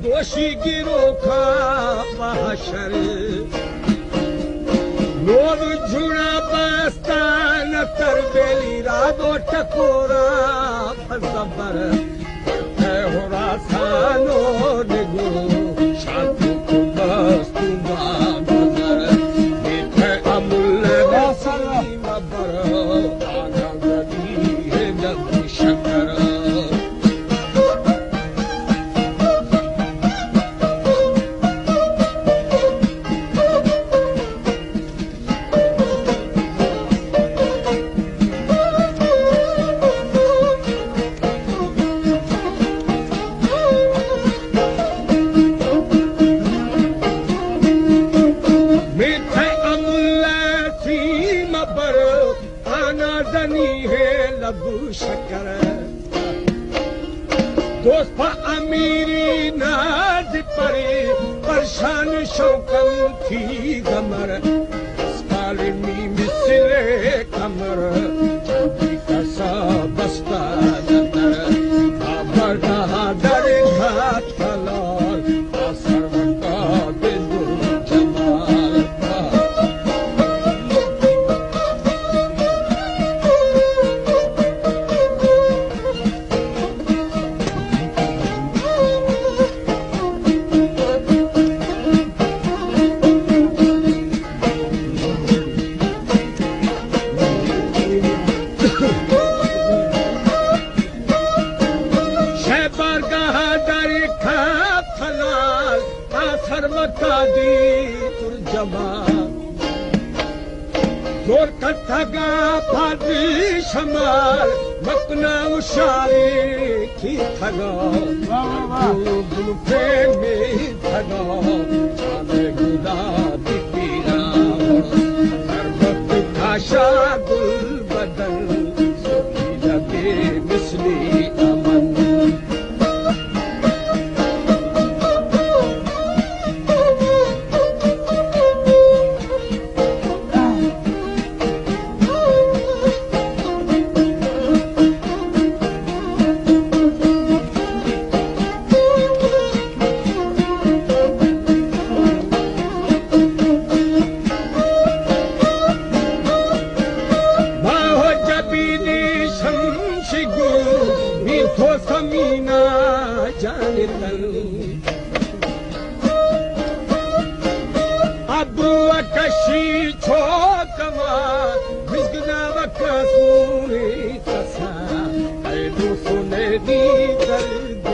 दोषी गिरो खा पहशर लोग झुड़ा बस्तान तरबेली रादो टकोरा फजबर हो रासानो निगो शांति को बस्तुमा बजर देखे अमुल नसी मबर आगा गदी है जग शकर शकर दोस्त अमीरी नाज परे परेशान शौकम थी गमर सालमी मिसरे कमर चांदी का सा बस्ता नदर बाबर दर घाट खलाल असर का बिंदु जमाल जोर कथगा फादी शमाल मकना उशारी की थगा दुफे में थगा चाले गुदा दिपीरा सरबत खाशा गुल बदल सुखी लगे मिसली अमन समीना जाने तल अब कशी छोकवा बिगना वकसूरी तसा ऐ सुने दी दर्द